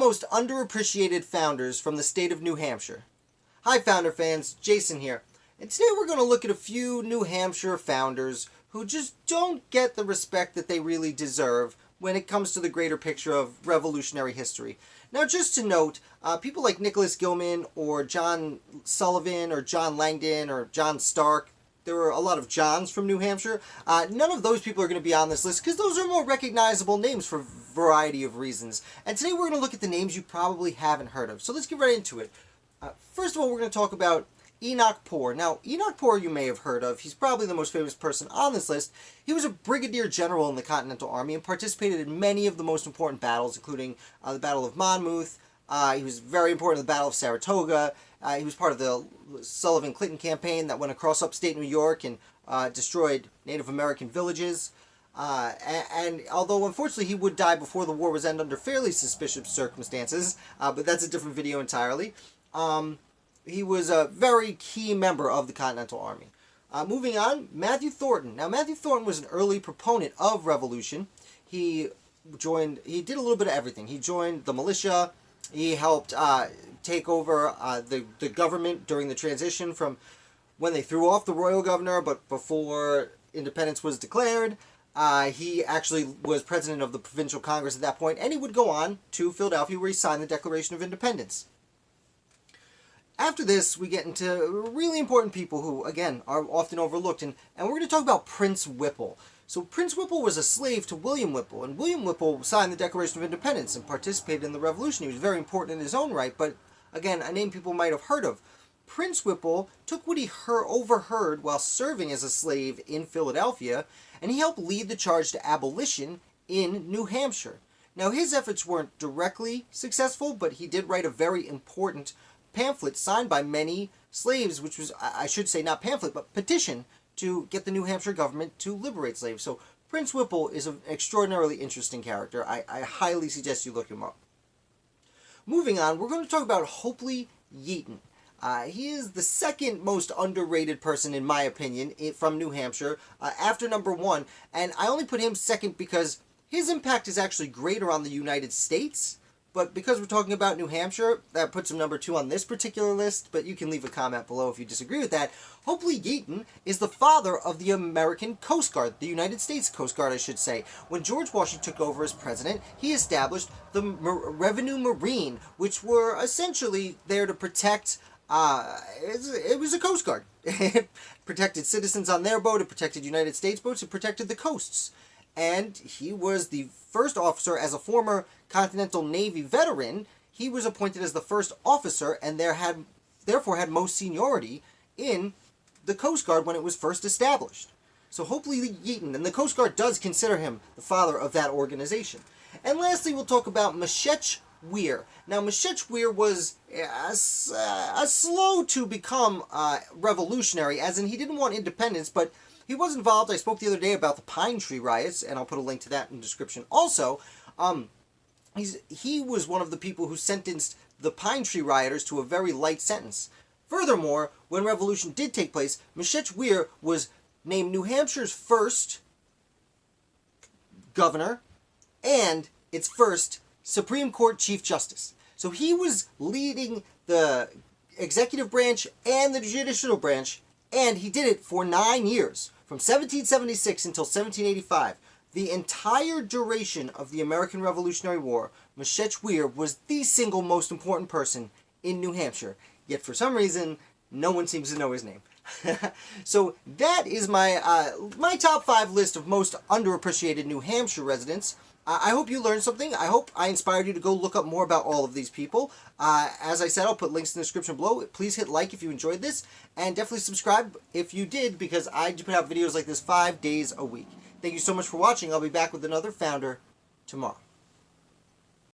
most underappreciated founders from the state of New Hampshire. Hi Founder fans, Jason here. And today we're going to look at a few New Hampshire founders who just don't get the respect that they really deserve when it comes to the greater picture of Revolutionary history. Now just to note, people like Nicholas Gilman or John Sullivan or John Langdon or John Stark, there were a lot of Johns from New Hampshire. None of those people are going to be on this list because those are more recognizable names for a variety of reasons. And today we're going to look at the names you probably haven't heard of. So let's get right into it. First of all, we're going to talk about Enoch Poor. Now, Enoch Poor you may have heard of. He's probably the most famous person on this list. He was a brigadier general in the Continental Army and participated in many of the most important battles, including the Battle of Monmouth. He was very important in the Battle of Saratoga. He was part of the Sullivan-Clinton campaign that went across upstate New York and destroyed Native American villages. And although unfortunately he would die before the war was ended under fairly suspicious circumstances, but that's a different video entirely. He was a very key member of the Continental Army. Moving on, Matthew Thornton. Now, Matthew Thornton was an early proponent of revolution. He did a little bit of everything. He joined the militia. He helped take over the government during the transition from when they threw off the royal governor, but before independence was declared. He actually was president of the provincial congress at that point, and he would go on to Philadelphia where he signed the Declaration of Independence. After this, we get into really important people who, again, are often overlooked, and we're going to talk about Prince Whipple. So Prince Whipple was a slave to William Whipple, and William Whipple signed the Declaration of Independence and participated in the Revolution. He was very important in his own right, but again, a name people might have heard of. Prince Whipple took what he overheard while serving as a slave in Philadelphia, and he helped lead the charge to abolition in New Hampshire. Now, his efforts weren't directly successful, but he did write a very important pamphlet signed by many slaves, which was, I should say, not pamphlet, but petition to get the New Hampshire government to liberate slaves. So Prince Whipple is an extraordinarily interesting character. I highly suggest you look him up. Moving on, we're going to talk about Hopley Eaton. He is the second most underrated person, in my opinion, from New Hampshire, after number one. And I only put him second because his impact is actually greater on the United States. But because we're talking about New Hampshire, that puts him number two on this particular list, but you can leave a comment below if you disagree with that. Hopley Eaton is the father of the American Coast Guard, the United States Coast Guard, I should say. When George Washington took over as president, he established the Revenue Marine, which were essentially there to protect, it was a Coast Guard. It protected citizens on their boat, it protected United States boats, it protected the coasts. And he was the first officer, as a former Continental Navy veteran, he was appointed as the first officer and therefore had most seniority in the Coast Guard when it was first established. So Hopley Eaton, and the Coast Guard does consider him the father of that organization. And lastly, we'll talk about Meshech Weir. Now, Meshech Weir was slow to become revolutionary, as in he didn't want independence, but he was involved. I spoke the other day about the Pine Tree riots, and I'll put a link to that in the description also. He was one of the people who sentenced the Pine Tree rioters to a very light sentence. Furthermore, when revolution did take place, Meshech Weir was named New Hampshire's first governor and its first Supreme Court Chief Justice. So he was leading the executive branch and the judicial branch, and he did it for 9 years. From 1776 until 1785, the entire duration of the American Revolutionary War, Meshech Weir was the single most important person in New Hampshire. Yet for some reason, no one seems to know his name. So that is my my top 5 list of most underappreciated New Hampshire residents. I hope you learned something. I hope I inspired you to go look up more about all of these people. As I said, I'll put links in the description below. Please hit like if you enjoyed this, and definitely subscribe if you did, because I do put out videos like this 5 days a week. Thank you so much for watching. I'll be back with another founder tomorrow.